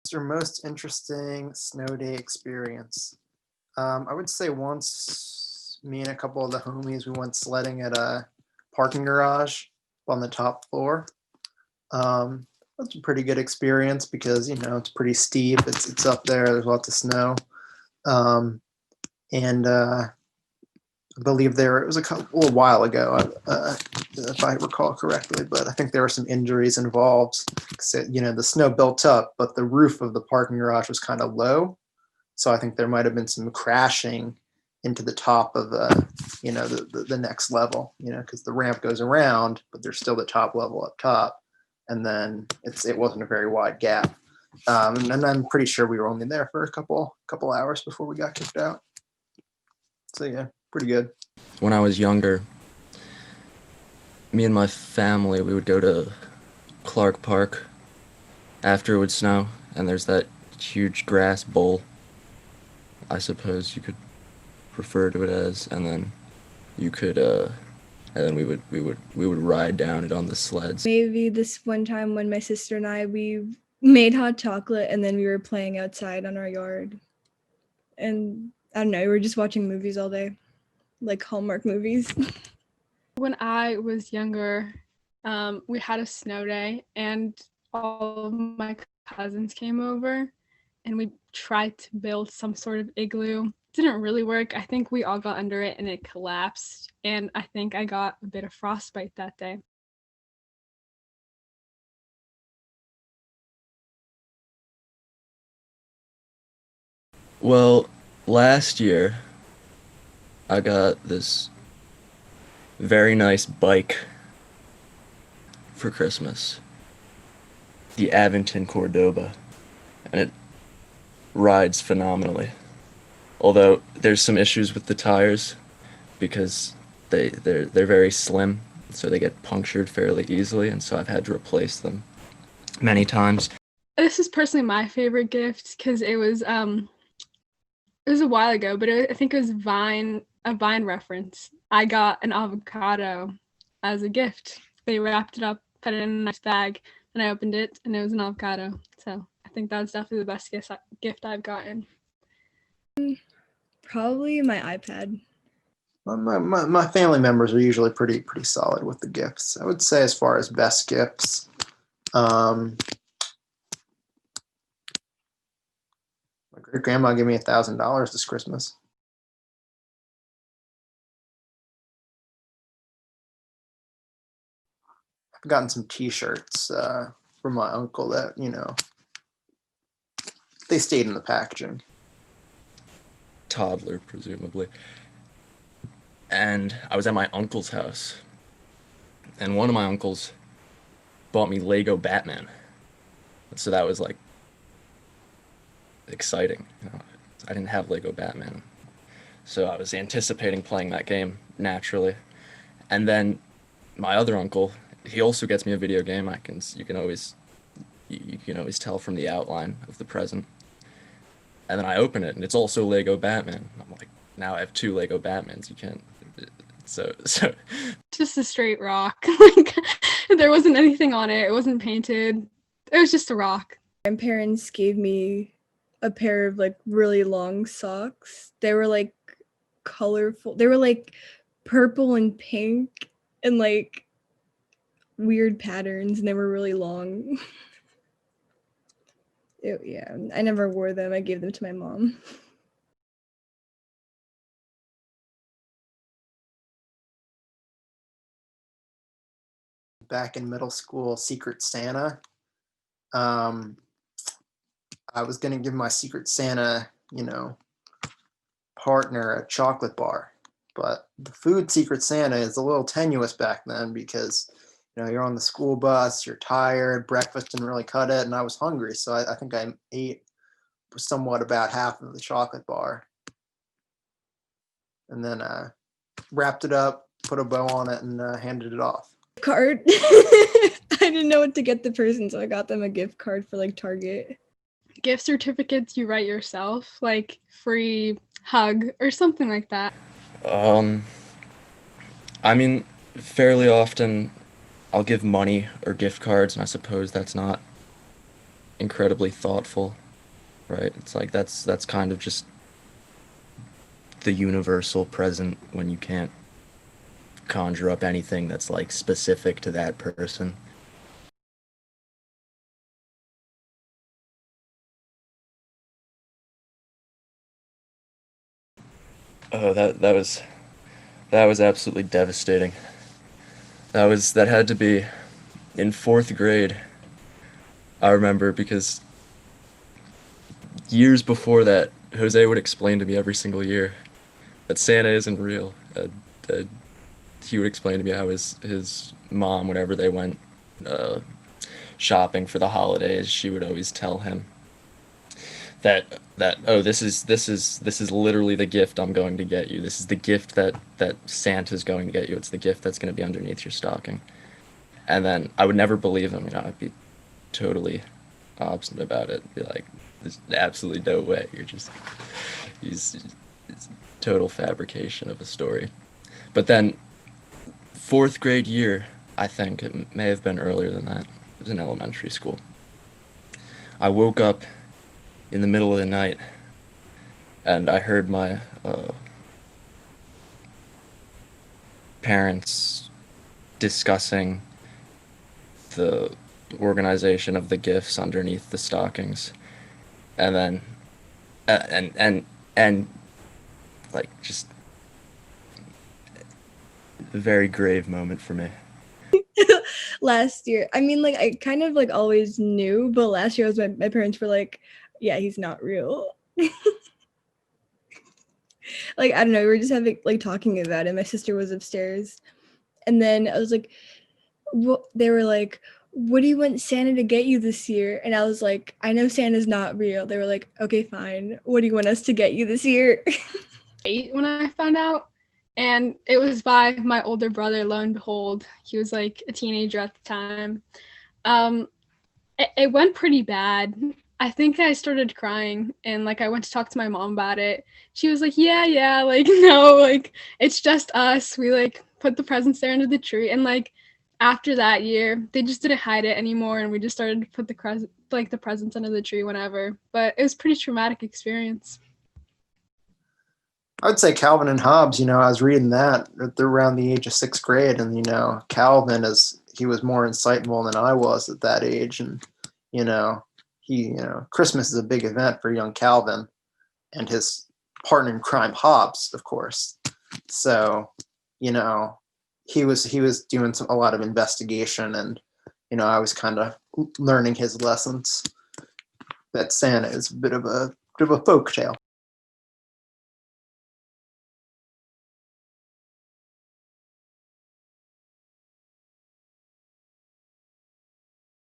What's your most interesting snow day experience? I would say once me and a couple of the homies, we went sledding at a parking garage on the top floor. That's a pretty good experience because it's pretty steep. It's up there. There's lots of snow, um, and I believe it was a while ago, if I recall correctly, but I think there were some injuries involved. 'Cause the snow built up, but the roof of the parking garage was kind of low. So I think there might have been some crashing into the top of the next level, because the ramp goes around, but there's still the top level up top. And then it wasn't a very wide gap. And I'm pretty sure we were only there for a couple hours before we got kicked out. So yeah, pretty good. When I was younger, me and my family, we would go to Clark Park after it would snow, and there's that huge grass bowl, I suppose you could refer to it as, and then you could and then we would ride down it on the sleds. Maybe this one time when my sister and we made hot chocolate and then we were playing outside on our yard. And I don't know, we were just watching movies all day, like Hallmark movies. When I was younger, we had a snow day and all of my cousins came over and we tried to build some sort of igloo. It didn't really work. I think we all got under it and it collapsed, and I think I got a bit of frostbite that day. Well, last year, I got this very nice bike for Christmas, the Avington Cordoba, and it rides phenomenally. Although there's some issues with the tires because they're very slim, so they get punctured fairly easily, and so I've had to replace them many times. This is personally my favorite gift because it was a while ago, but I think it was a Vine reference. I got an avocado as a gift. They wrapped it up, put it in a nice bag, and I opened it, and it was an avocado. So I think that's definitely the best gift I've gotten. Probably my iPad. My family members are usually pretty solid with the gifts. I would say as far as best gifts, my great grandma gave me $1,000 this Christmas. I've gotten some T-shirts from my uncle that they stayed in the packaging. Toddler, presumably. And I was at my uncle's house, and one of my uncles bought me Lego Batman. So that was like exciting. I didn't have Lego Batman, so I was anticipating playing that game naturally. And then my other uncle, he also gets me a video game. You can always tell from the outline of the present. And then I open it, and it's also Lego Batman. I'm like, now I have 2 Lego Batmans. You can't. So. Just a straight rock. Like, there wasn't anything on it. It wasn't painted. It was just a rock. My parents gave me a pair of like really long socks. They were like colorful. They were like purple and pink and like weird patterns, and they were really long. Yeah, I never wore them. I gave them to my mom. Back in middle school, Secret Santa. I was going to give my Secret Santa, partner a chocolate bar, but the food Secret Santa is a little tenuous back then because you're on the school bus, you're tired, breakfast didn't really cut it, and I was hungry, so I think I ate somewhat about half of the chocolate bar, and then wrapped it up, put a bow on it, and handed it off. Card. I didn't know what to get the person, so I got them a gift card for like Target. Gift certificates you write yourself, like free hug or something like that. I mean, fairly often I'll give money or gift cards, and I suppose that's not incredibly thoughtful. right? It's like that's kind of just the universal present when you can't conjure up anything that's like specific to that person. Oh, that was absolutely devastating. That had to be in fourth grade. I remember because years before that, Jose would explain to me every single year that Santa isn't real. That he would explain to me how his mom, whenever they went uh, shopping for the holidays, she would always tell him that oh, this is literally the gift I'm going to get you. This is the gift that Santa's going to get you. It's the gift that's going to be underneath your stocking. And then I would never believe him. I'd be totally obstinate about it. Be like, there's absolutely no way. He's it's total fabrication of a story. But then fourth grade year, I think it may have been earlier than that. It was in elementary school. I woke up in the middle of the night, and I heard my parents discussing the organization of the gifts underneath the stockings, and then and like just a very grave moment for me. Last year, I mean, like I kind of like always knew, but last year was my parents were like, yeah, he's not real. Like I don't know, we were just having like talking about it. My sister was upstairs, and then I was like, what? They were like, what do you want Santa to get you this year? And I was like, I know Santa's not real. They were like, okay, fine, what do you want us to get you this year? 8 when I found out, and it was by my older brother. Lo and behold, he was like a teenager at the time. It went pretty bad. I think I started crying, and like I went to talk to my mom about it. She was like, yeah, like no, like it's just us. We like put the presents there under the tree, and like after that year, they just didn't hide it anymore, and we just started to put the presents under the tree whenever. But it was a pretty traumatic experience. I would say Calvin and Hobbes. I was reading that they're around the age of sixth grade, and Calvin he was more insightful than I was at that age, and you know, Christmas is a big event for young Calvin and his partner in crime, Hobbes, of course. So, he was doing a lot of investigation, and I was kind of learning his lessons. That Santa is a bit of a folk tale.